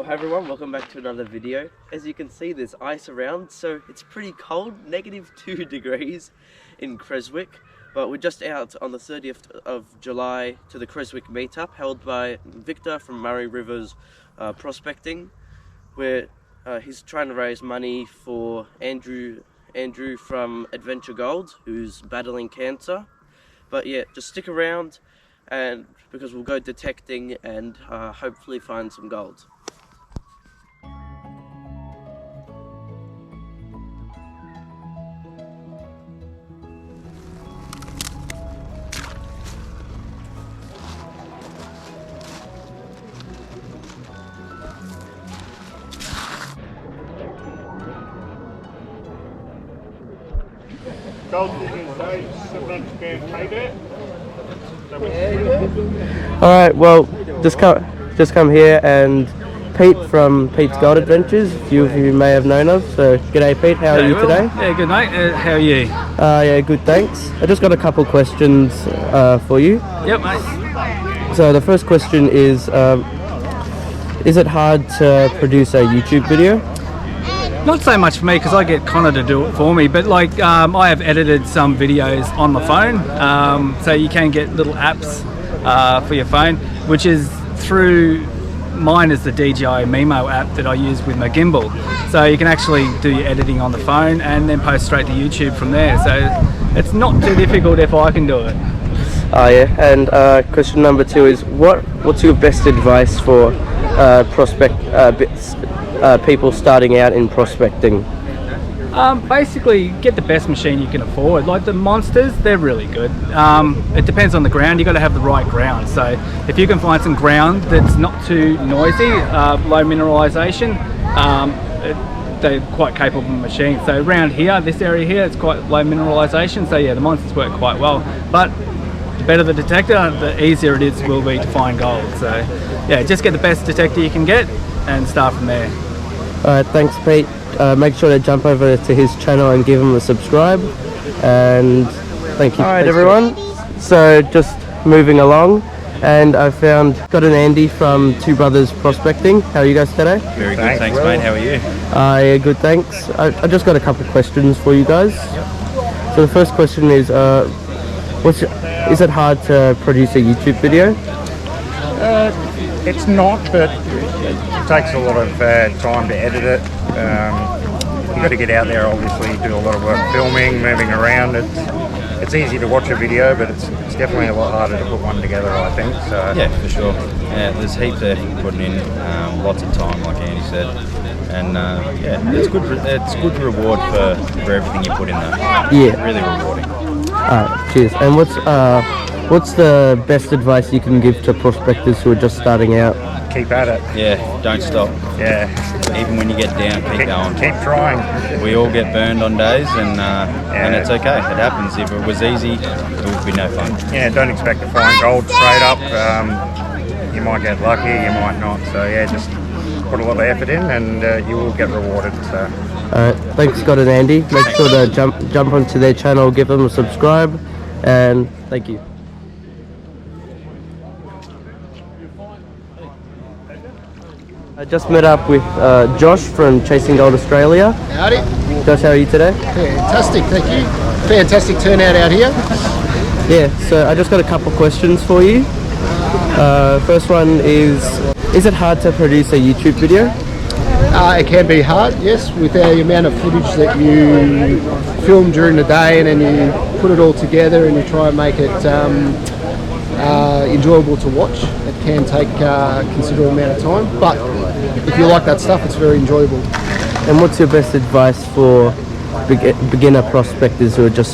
Well, hi everyone, welcome back to another video. As you can see, there's ice around, so it's pretty cold, -2 degrees in Creswick. But we're just out on the 30th of July to the Creswick meetup held by Victor from Murray Rivers Prospecting, where he's trying to raise money for Andrew from Adventure Gold, who's battling cancer. But yeah, just stick around, and because we'll go detecting and hopefully find some gold. Gold digging stage, someone's going to pay that. Alright, well, just come here, and Pete from Pete's Gold Adventures, a few of you may have known of. So, g'day Pete, how are you today? Yeah, good mate, how are you? Yeah, good, thanks. I just got a couple questions for you. Yep, mate. So the first question is it hard to produce a YouTube video? Not so much for me because I get Connor to do it for me, but like I have edited some videos on my phone, so you can get little apps for your phone, which is through mine is the DJI Mimo app that I use with my gimbal. So you can actually do your editing on the phone and then post straight to YouTube from there. So it's not too difficult if I can do it. Oh yeah, and question number 2 is what's your best advice for people starting out in prospecting? Basically, get the best machine you can afford. Like the monsters, they're really good. It depends on the ground. You got to have the right ground. So if you can find some ground that's not too noisy, low mineralisation, they're quite capable machines. So around here, this area here, it's quite low mineralisation. So yeah, the monsters work quite well. But the better the detector, the easier it will be to find gold. So yeah, just get the best detector you can get and start from there. Alright, thanks Pete. Make sure to jump over to his channel and give him a subscribe, and thank you. Alright everyone, so just moving along, and I got an Andy from Two Brothers Prospecting. How are you guys today? Very good, thanks mate, how are you? Yeah, good, thanks. I just got a couple of questions for you guys. So the first question is, is it hard to produce a YouTube video? It's not, but it takes a lot of time to edit it. You've got to get out there, obviously, do a lot of work filming, moving around. It's easy to watch a video, but it's definitely a lot harder to put one together, I think. So yeah, for sure. Yeah, there's heaps of effort putting in, lots of time, like Andy said, and yeah, it's good reward for everything you put in there. Yeah, really rewarding. Cheers. And what's the best advice you can give to prospectors who are just starting out? Keep at it. Yeah, don't stop. Yeah. Even when you get down, keep going. Keep trying. We all get burned on days, and it's okay. It happens. If it was easy, it would be no fun. Yeah, don't expect to find gold straight up. You might get lucky, you might not. So yeah, just put a lot of effort in, and you will get rewarded. So. Alright, thanks Scott and Andy. Make sure to jump onto their channel, give them a subscribe, and thank you. I just met up with Josh from Chasing Gold Australia. Howdy. Josh, how are you today? Fantastic, thank you. Fantastic turnout out here. Yeah, so I just got a couple questions for you. First one is it hard to produce a YouTube video? It can be hard, yes, with the amount of footage that you film during the day, and then you put it all together and you try and make it enjoyable to watch. It can take a considerable amount of time, but if you like that stuff, it's very enjoyable. And what's your best advice for beginner prospectors who are just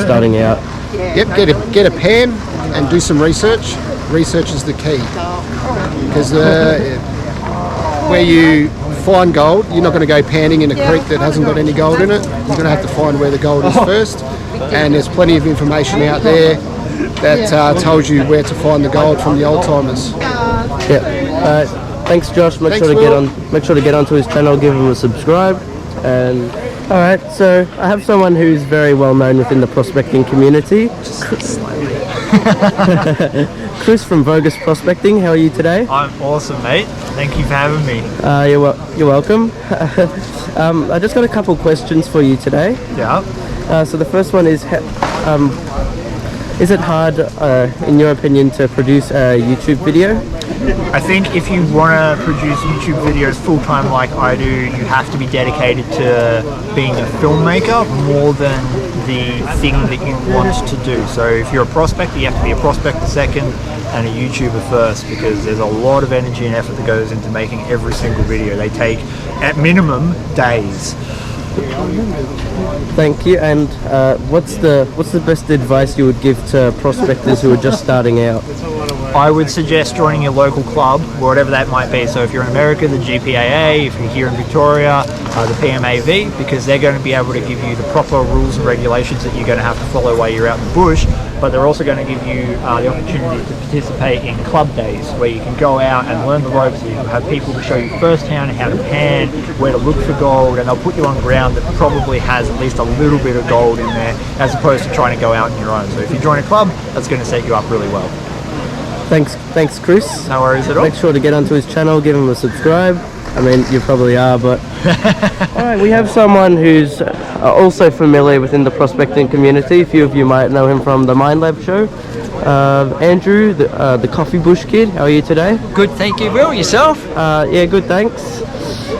starting out? Yep, get a pan and do some research. Research is the key, because where you find gold, you're not going to go panning in a creek that hasn't got any gold in it. You're going to have to find where the gold is first, and there's plenty of information out there that tells you where to find the gold from the old timers. Yeah. Thanks, Josh. Make sure to get onto his channel, give him a subscribe, and all right. So I have someone who's very well known within the prospecting community. Chris from Vogus Prospecting. How are you today? I'm awesome, mate. Thank you for having me. You're welcome. I just got a couple questions for you today. Yeah. So the first one is it hard, in your opinion, to produce a YouTube video? I think if you want to produce YouTube videos full-time like I do, you have to be dedicated to being a filmmaker more than the thing that you want to do. So if you're a prospector, you have to be a prospector second and a YouTuber first, because there's a lot of energy and effort that goes into making every single video. They take, at minimum, days. Thank you. And what's the best advice you would give to prospectors who are just starting out? I would suggest joining your local club, whatever that might be. So if you're in America, the GPAA, if you're here in Victoria, the PMAV, because they're going to be able to give you the proper rules and regulations that you're going to have to follow while you're out in the bush. But they're also going to give you the opportunity to participate in club days, where you can go out and learn the ropes. You can have people to show you firsthand how to pan, where to look for gold, and they'll put you on ground that probably has at least a little bit of gold in there, as opposed to trying to go out on your own. So if you join a club, that's going to set you up really well. Thanks, Chris. No worries at all. Make sure to get onto his channel, give him a subscribe. I mean, you probably are, but... Alright, we have someone who's also familiar within the prospecting community. A few of you might know him from the Mind Lab show. Andrew, the Coffee Bush Kid. How are you today? Good, thank you, Will. Yourself? Yeah, good, thanks.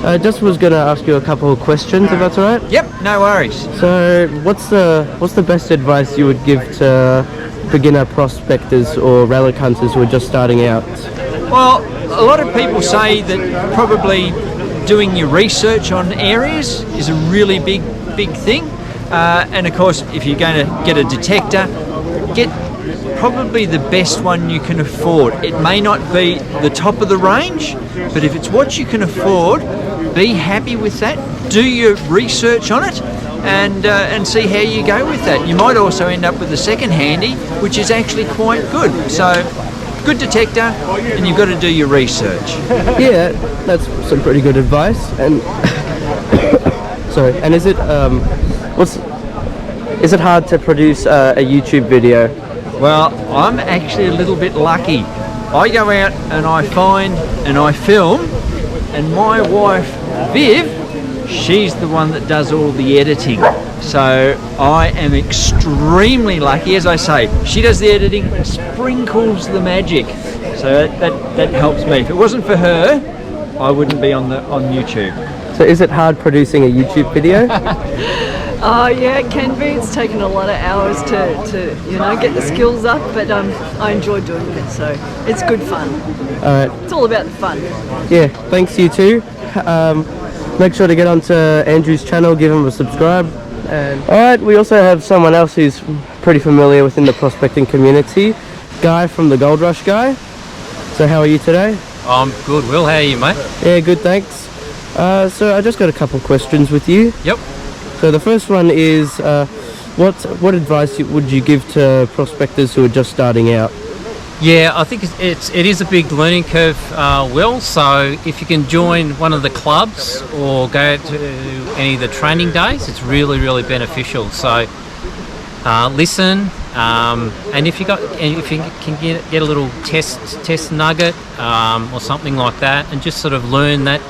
I just was going to ask you a couple of questions, if that's alright? Yep, no worries. So, what's the best advice you would give to beginner prospectors or relic hunters who are just starting out? Well, a lot of people say that probably doing your research on areas is a really big thing. And of course, if you're going to get a detector, get probably the best one you can afford. It may not be the top of the range, but if it's what you can afford, be happy with that. Do your research on it and see how you go with that. You might also end up with a second handy, which is actually quite good. So, good detector, and you've got to do your research. Yeah, that's some pretty good advice. And sorry, and is it hard to produce a YouTube video? Well, I'm actually a little bit lucky. I go out and I find and I film, and my wife Viv, she's the one that does all the editing. So I am extremely lucky. As I say, she does the editing, sprinkles the magic. So that helps me. If it wasn't for her, I wouldn't be on YouTube. So is it hard producing a YouTube video? Yeah, it can be. It's taken a lot of hours to get the skills up, but I enjoy doing it, so it's good fun. Alright. It's all about the fun. Yeah, thanks you too. Make sure to get onto Andrew's channel, give him a subscribe. And alright, we also have someone else who's pretty familiar within the prospecting community, Guy from the Gold Rush Guy. So how are you today? I'm good, Will. How are you, mate? Yeah, good, thanks. So I just got a couple questions with you. Yep. So the first one is, what advice would you give to prospectors who are just starting out? Yeah, I think it is a big learning curve, Will. So if you can join one of the clubs or go to any of the training days, it's really, really beneficial. So listen, and if you can get a little test nugget or something like that, and just sort of learn that,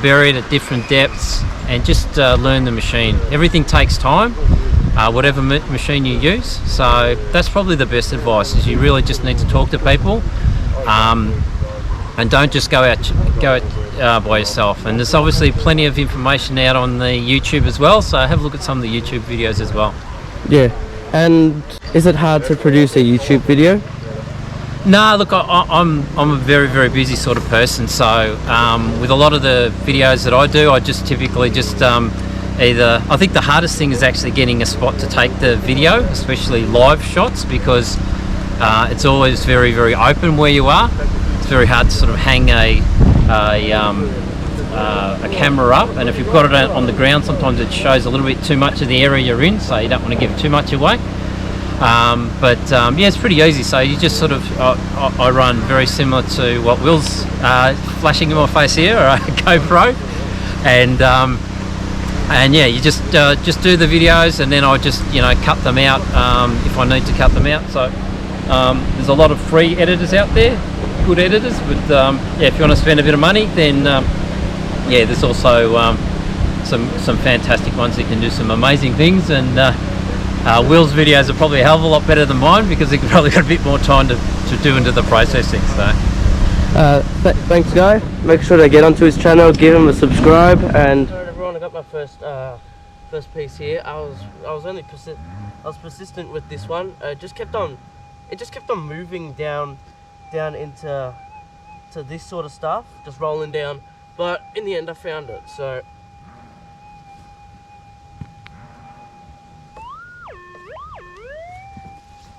buried at different depths, and just learn the machine. Everything takes time, whatever machine you use. So that's probably the best advice, is you really just need to talk to people, and don't just go out by yourself. And there's obviously plenty of information out on the YouTube as well, so have a look at some of the YouTube videos as well. Yeah, and is it hard to produce a YouTube video? No, look, I'm a very, very busy sort of person, so with a lot of the videos that I do, I just typically just I think the hardest thing is actually getting a spot to take the video, especially live shots, because it's always very, very open where you are. It's very hard to sort of hang a camera up, and if you've got it on the ground, sometimes it shows a little bit too much of the area you're in, so you don't want to give too much away. Yeah, it's pretty easy. So you just sort of, I run very similar to what Will's flashing in my face here, or a GoPro, and yeah, you just do the videos, and then I just cut them out if I need to cut them out. So There's a lot of free editors out there, good editors, but yeah, if you want to spend a bit of money, then yeah, there's also some fantastic ones that can do some amazing things. And Will's videos are probably a hell of a lot better than mine because he's probably got a bit more time to do into the processing. So thanks, Guy. Make sure to get onto his channel, give him a subscribe, and alright, everyone, I got my first piece here. I was persistent with this one. It just kept on moving down into this sort of stuff, just rolling down. But in the end, I found it. So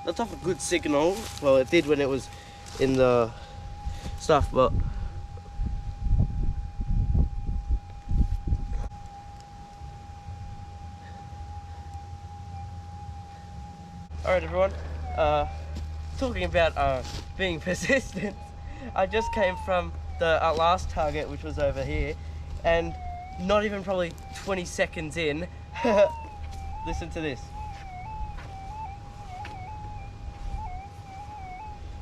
that's off a good signal. Well, it did when it was in the stuff, but alright, everyone, talking about being persistent, I just came from the last target, which was over here, and not even probably 20 seconds in, listen to this.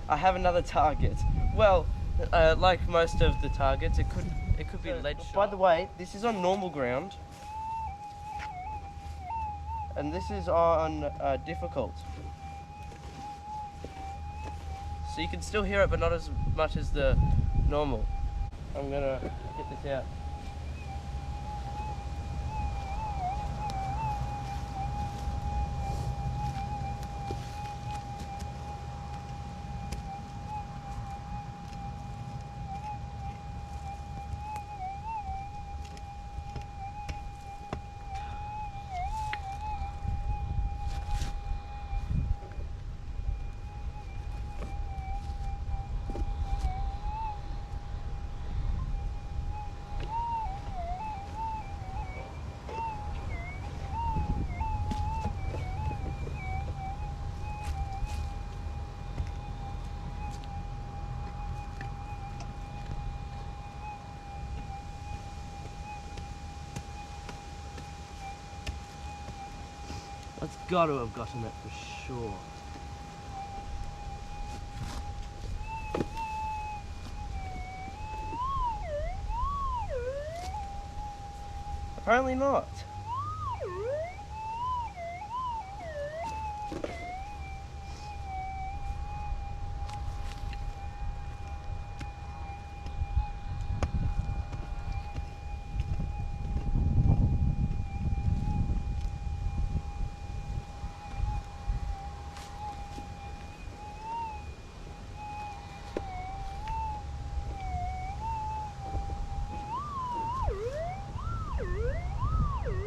I have another target. Well, like most of the targets, it could be ledge shot. By the way, this is on normal ground, and this is on difficult. So you can still hear it, but not as much as the normal. I'm gonna get this out. That's got to have gotten it for sure. Apparently not.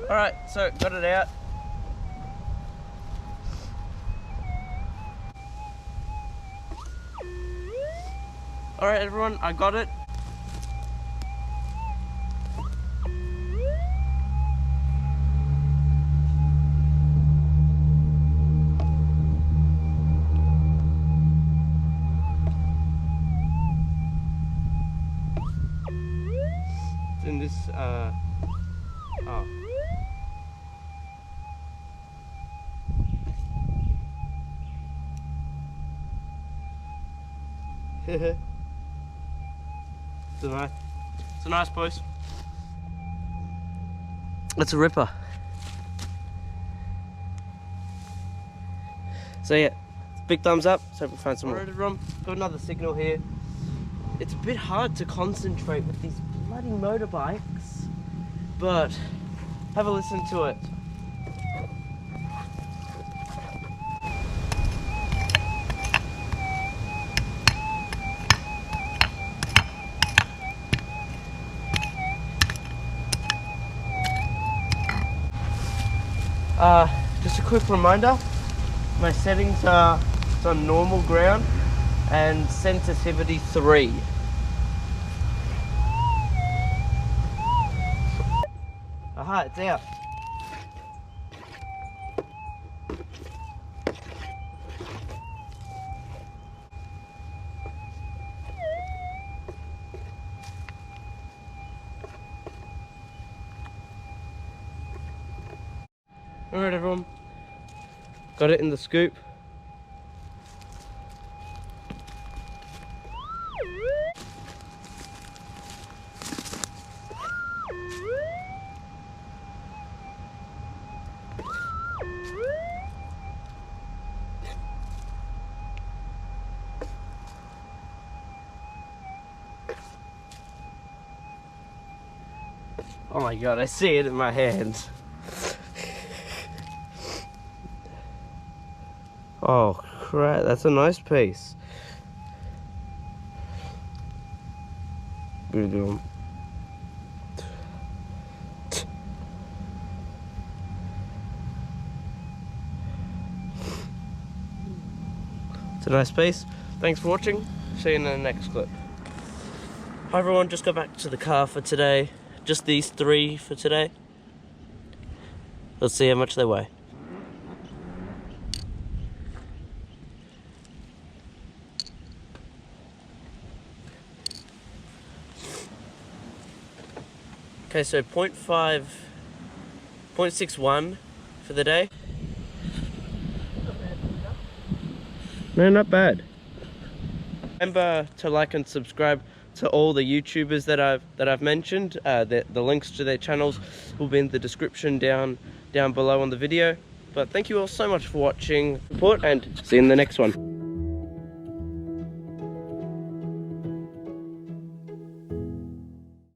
Alright, so got it out. Alright, everyone, I got it. It's in this, oh. It's a nice place. It's a ripper. So yeah, big thumbs up. So we'll find some more. Got another signal here. It's a bit hard to concentrate with these bloody motorbikes, but have a listen to it. Just a quick reminder, my settings are it's on normal ground and sensitivity 3. Aha, it's out. Alright, everyone, got it in the scoop. Oh my god, I see it in my hands. Oh crap, that's a nice piece. Good one. It's a nice piece. Thanks for watching. See you in the next clip. Hi everyone, just got back to the car for today. Just these 3 for today. Let's see how much they weigh. Okay, so 0.61 for the day. No, not bad. Remember to like and subscribe to all the YouTubers that I've mentioned. The links to their channels will be in the description down below on the video. But thank you all so much for watching, support, and see you in the next one.